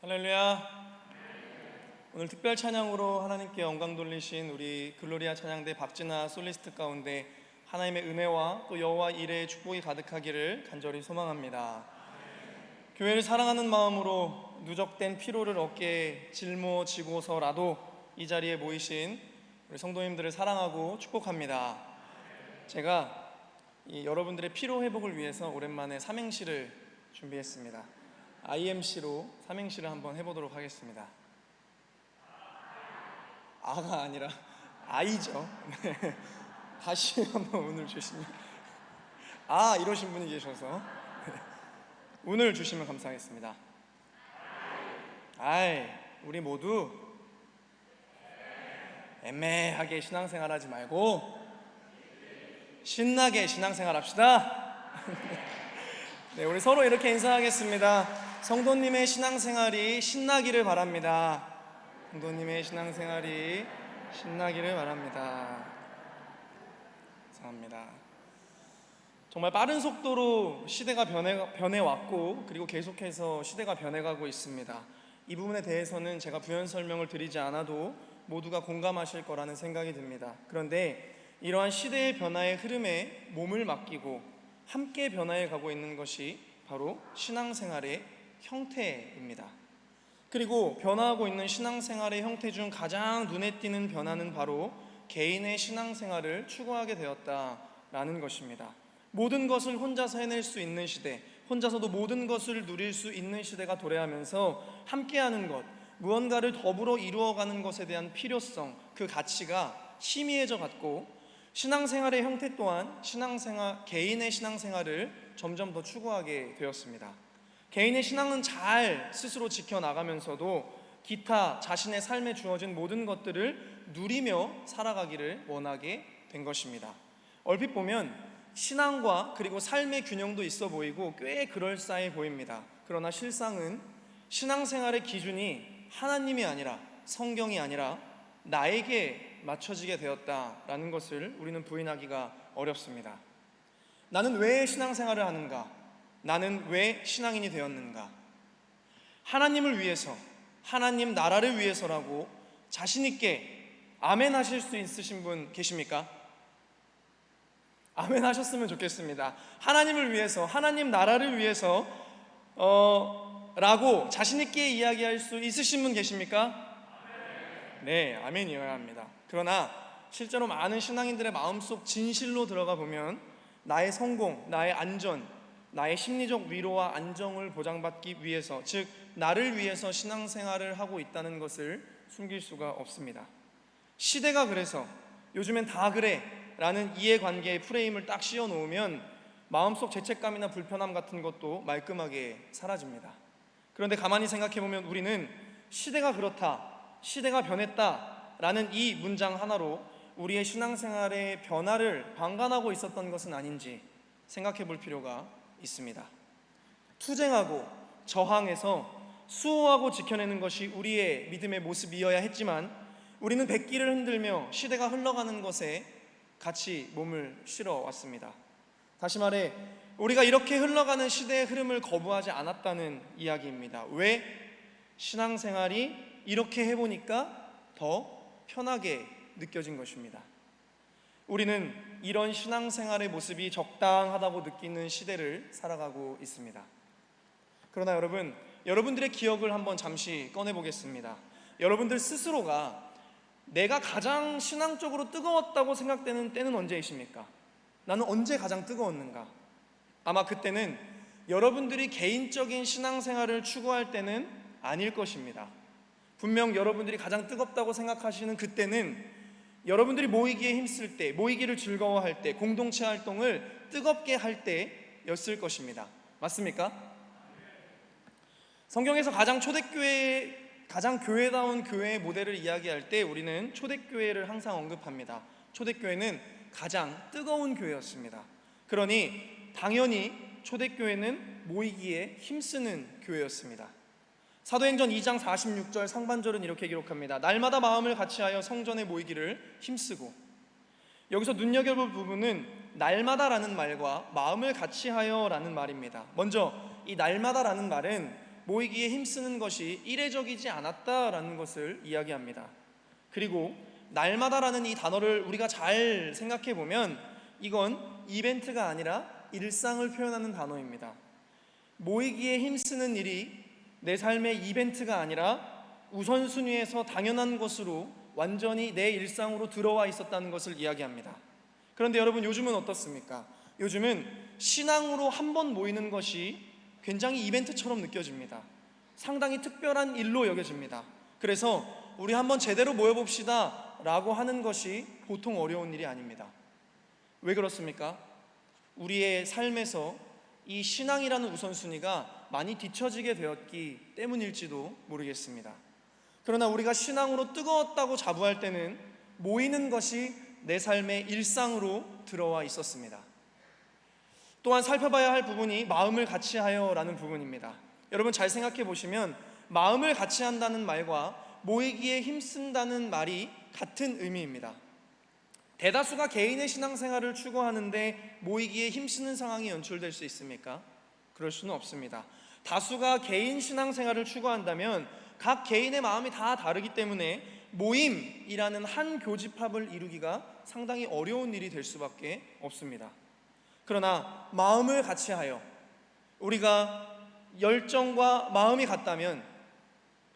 할렐루야. 오늘 특별 찬양으로 하나님께 영광 돌리신 우리 글로리아 찬양대 박진아 솔리스트 가운데 하나님의 은혜와 또 여호와 일의 축복이 가득하기를 간절히 소망합니다. 교회를 사랑하는 마음으로 누적된 피로를 어깨에 짊어지고서라도 이 자리에 모이신 우리 성도님들을 사랑하고 축복합니다. 제가 여러분들의 피로 회복을 위해서 오랜만에 삼행시를 준비했습니다. IMC로 삼행시를 한번 해보도록 하겠습니다. 아가 아니라 아이죠. 네. 다시 한번 운을 주시면 이러신 분이 계셔서 네. 운을 주시면 감사하겠습니다. 우리 모두 애매하게 신앙생활 하지 말고 신나게 신앙생활 합시다. 네, 우리 서로 이렇게 인사하겠습니다. 성도님의 신앙생활이 신나기를 바랍니다. 성도님의 신앙생활이 신나기를 바랍니다. 감사합니다. 정말 빠른 속도로 시대가 변해왔고 그리고 계속해서 시대가 변해가고 있습니다. 이 부분에 대해서는 제가 부연 설명을 드리지 않아도 모두가 공감하실 거라는 생각이 듭니다. 그런데 이러한 시대의 변화의 흐름에 몸을 맡기고 함께 변화해 가고 있는 것이 바로 신앙생활의 형태입니다. 그리고 변화하고 있는 신앙생활의 형태 중 가장 눈에 띄는 변화는 바로 개인의 신앙생활을 추구하게 되었다라는 것입니다. 모든 것을 혼자서 해낼 수 있는 시대, 혼자서도 모든 것을 누릴 수 있는 시대가 도래하면서 함께하는 것, 무언가를 더불어 이루어가는 것에 대한 필요성, 그 가치가 희미해져 갔고 신앙생활의 형태 또한 개인의 신앙생활을 점점 더 추구하게 되었습니다. 개인의 신앙은 잘 스스로 지켜나가면서도 기타 자신의 삶에 주어진 모든 것들을 누리며 살아가기를 원하게 된 것입니다. 얼핏 보면 신앙과 그리고 삶의 균형도 있어 보이고 꽤 그럴싸해 보입니다. 그러나 실상은 신앙생활의 기준이 하나님이 아니라 성경이 아니라 나에게 맞춰지게 되었다라는 것을 우리는 부인하기가 어렵습니다. 나는 왜 신앙생활을 하는가? 나는 왜 신앙인이 되었는가? 하나님을 위해서, 하나님 나라를 위해서라고 자신 있게 아멘 하실 수 있으신 분 계십니까? 아멘 하셨으면 좋겠습니다. 하나님을 위해서, 하나님 나라를 위해서 라고 자신 있게 이야기할 수 있으신 분 계십니까? 네, 아멘이어야 합니다. 그러나 실제로 많은 신앙인들의 마음속 진실로 들어가 보면 나의 성공, 나의 안전, 나의 심리적 위로와 안정을 보장받기 위해서, 즉 나를 위해서 신앙생활을 하고 있다는 것을 숨길 수가 없습니다. 시대가 그래서 요즘엔 다 그래 라는 이해관계의 프레임을 딱 씌워놓으면 마음속 죄책감이나 불편함 같은 것도 말끔하게 사라집니다. 그런데 가만히 생각해보면 우리는 시대가 그렇다, 시대가 변했다 라는 이 문장 하나로 우리의 신앙생활의 변화를 방관하고 있었던 것은 아닌지 생각해 볼 필요가 있습니다. 투쟁하고 저항해서 수호하고 지켜내는 것이 우리의 믿음의 모습이어야 했지만 우리는 백기를 흔들며 시대가 흘러가는 것에 같이 몸을 실어 왔습니다. 다시 말해 우리가 이렇게 흘러가는 시대의 흐름을 거부하지 않았다는 이야기입니다. 왜? 신앙생활이 이렇게 해보니까 더 편하게 느껴진 것입니다. 우리는 이런 신앙생활의 모습이 적당하다고 느끼는 시대를 살아가고 있습니다. 그러나 여러분들의 기억을 한번 잠시 꺼내보겠습니다. 여러분들 스스로가 내가 가장 신앙적으로 뜨거웠다고 생각되는 때는 언제이십니까? 나는 언제 가장 뜨거웠는가? 아마 그때는 여러분들이 개인적인 신앙생활을 추구할 때는 아닐 것입니다. 분명 여러분들이 가장 뜨겁다고 생각하시는 그때는 여러분들이 모이기에 힘쓸 때, 모이기를 즐거워할 때, 공동체 활동을 뜨겁게 할 때였을 것입니다. 맞습니까? 성경에서 가장 교회다운 교회의 모델을 이야기할 때 우리는 초대교회를 항상 언급합니다. 초대교회는 가장 뜨거운 교회였습니다. 그러니 당연히 초대교회는 모이기에 힘쓰는 교회였습니다. 사도행전 2장 46절 상반절은 이렇게 기록합니다. 날마다 마음을 같이하여 성전에 모이기를 힘쓰고, 여기서 눈여겨볼 부분은 날마다라는 말과 마음을 같이하여라는 말입니다. 먼저 이 날마다라는 말은 모이기에 힘쓰는 것이 이례적이지 않았다라는 것을 이야기합니다. 그리고 날마다라는 이 단어를 우리가 잘 생각해 보면 이건 이벤트가 아니라 일상을 표현하는 단어입니다. 모이기에 힘쓰는 일이 내 삶의 이벤트가 아니라 우선순위에서 당연한 것으로 완전히 내 일상으로 들어와 있었다는 것을 이야기합니다. 그런데 여러분, 요즘은 어떻습니까? 요즘은 신앙으로 한 번 모이는 것이 굉장히 이벤트처럼 느껴집니다. 상당히 특별한 일로 여겨집니다. 그래서 우리 한번 제대로 모여봅시다 라고 하는 것이 보통 어려운 일이 아닙니다. 왜 그렇습니까? 우리의 삶에서 이 신앙이라는 우선순위가 많이 뒤처지게 되었기 때문일지도 모르겠습니다. 그러나 우리가 신앙으로 뜨거웠다고 자부할 때는 모이는 것이 내 삶의 일상으로 들어와 있었습니다. 또한 살펴봐야 할 부분이 마음을 같이 하여 라는 부분입니다. 여러분, 잘 생각해 보시면 마음을 같이 한다는 말과 모이기에 힘쓴다는 말이 같은 의미입니다. 대다수가 개인의 신앙생활을 추구하는데 모이기에 힘쓰는 상황이 연출될 수 있습니까? 그럴 수는 없습니다. 다수가 개인 신앙생활을 추구한다면 각 개인의 마음이 다 다르기 때문에 모임이라는 한 교집합을 이루기가 상당히 어려운 일이 될 수밖에 없습니다. 그러나 마음을 같이 하여, 우리가 열정과 마음이 같다면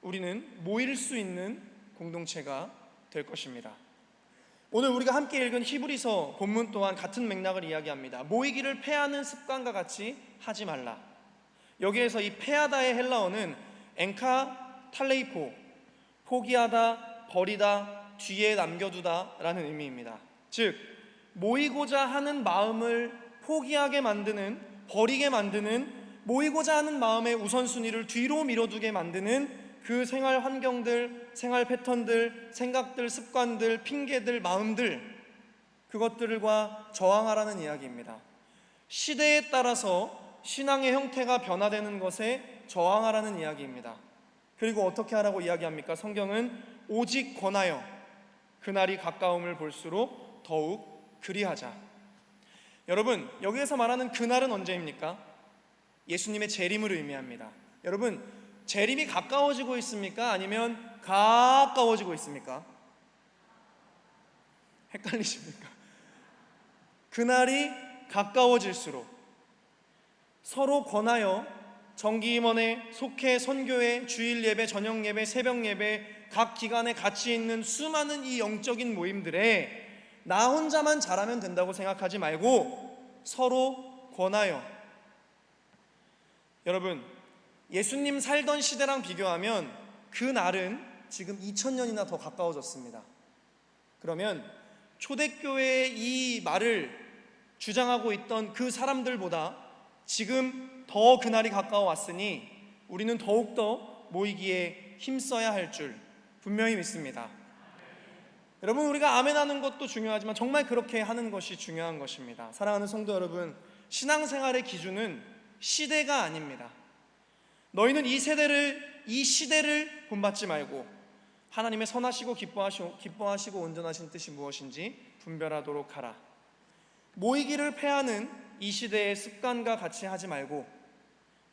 우리는 모일 수 있는 공동체가 될 것입니다. 오늘 우리가 함께 읽은 히브리서 본문 또한 같은 맥락을 이야기합니다. 모이기를 패하는 습관과 같이 하지 말라. 여기에서 이 패하다의 헬라어는 엔카 탈레이포, 포기하다, 버리다, 뒤에 남겨두다 라는 의미입니다. 즉, 모이고자 하는 마음을 포기하게 만드는, 버리게 만드는, 모이고자 하는 마음의 우선순위를 뒤로 밀어두게 만드는 그 생활 환경들, 생활 패턴들, 생각들, 습관들, 핑계들, 마음들, 그것들과 저항하라는 이야기입니다. 시대에 따라서 신앙의 형태가 변화되는 것에 저항하라는 이야기입니다. 그리고 어떻게 하라고 이야기합니까? 성경은 오직 권하여 그날이 가까움을 볼수록 더욱 그리하자. 여러분, 여기에서 말하는 그날은 언제입니까? 예수님의 재림을 의미합니다. 여러분, 재림이 가까워지고 있습니까? 아니면 가까워지고 있습니까? 헷갈리십니까? 그날이 가까워질수록 서로 권하여 정기임원회, 속회, 선교회, 주일 예배, 저녁 예배, 새벽 예배, 각 기관에 같이 있는 수많은 이 영적인 모임들에 나 혼자만 잘하면 된다고 생각하지 말고 서로 권하여. 여러분, 예수님 살던 시대랑 비교하면 그 날은 지금 2000년이나 더 가까워졌습니다. 그러면 초대교회의 이 말을 주장하고 있던 그 사람들보다 지금 더 그날이 가까워왔으니 우리는 더욱더 모이기에 힘써야 할 줄 분명히 믿습니다. 여러분, 우리가 아멘하는 것도 중요하지만 정말 그렇게 하는 것이 중요한 것입니다. 사랑하는 성도 여러분, 신앙생활의 기준은 시대가 아닙니다. 너희는 이 시대를 본받지 말고 하나님의 선하시고 기뻐하시고 온전하신 뜻이 무엇인지 분별하도록 하라. 모이기를 패하는 이 시대의 습관과 같이 하지 말고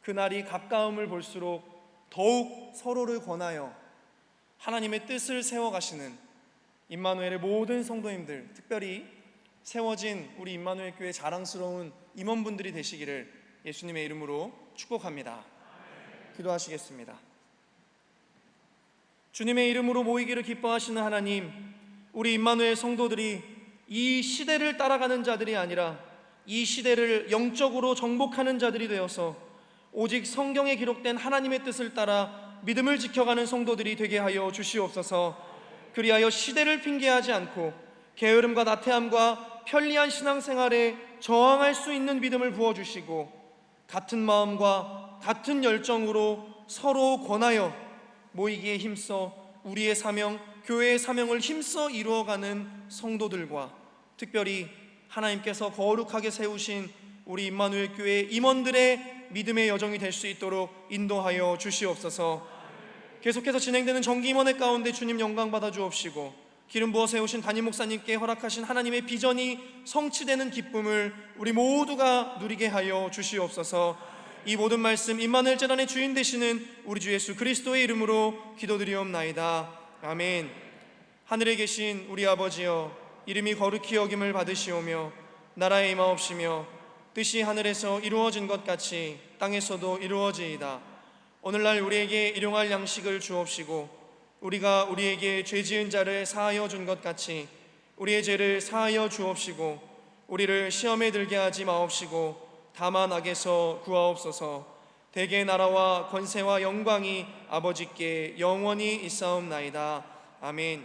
그날이 가까움을 볼수록 더욱 서로를 권하여 하나님의 뜻을 세워가시는 임마누엘의 모든 성도님들, 특별히 세워진 우리 임마누엘 교회 자랑스러운 임원분들이 되시기를 예수님의 이름으로 축복합니다. 기도하시겠습니다. 주님의 이름으로 모이기를 기뻐하시는 하나님, 우리 임마누엘 성도들이 이 시대를 따라가는 자들이 아니라 이 시대를 영적으로 정복하는 자들이 되어서 오직 성경에 기록된 하나님의 뜻을 따라 믿음을 지켜가는 성도들이 되게 하여 주시옵소서. 그리하여 시대를 핑계하지 않고 게으름과 나태함과 편리한 신앙생활에 저항할 수 있는 믿음을 부어주시고 같은 마음과 같은 열정으로 서로 권하여 모이기에 힘써 우리의 사명, 교회의 사명을 힘써 이루어가는 성도들과 특별히 하나님께서 거룩하게 세우신 우리 임마누엘 교회 임원들의 믿음의 여정이 될 수 있도록 인도하여 주시옵소서. 계속해서 진행되는 정기임원회 가운데 주님 영광 받아 주옵시고 기름 부어 세우신 담임 목사님께 허락하신 하나님의 비전이 성취되는 기쁨을 우리 모두가 누리게 하여 주시옵소서. 이 모든 말씀 임마누엘 재단의 주인 되시는 우리 주 예수 그리스도의 이름으로 기도드리옵나이다. 아멘. 하늘에 계신 우리 아버지여, 이름이 거룩히 여김을 받으시오며 나라에 임하옵시며 뜻이 하늘에서 이루어진 것 같이 땅에서도 이루어지이다. 오늘날 우리에게 일용할 양식을 주옵시고 우리가 우리에게 죄 지은 자를 사하여 준 것 같이 우리의 죄를 사하여 주옵시고 우리를 시험에 들게 하지 마옵시고 다만 악에서 구하옵소서. 대개 나라와 권세와 영광이 아버지께 영원히 있사옵나이다. 아멘.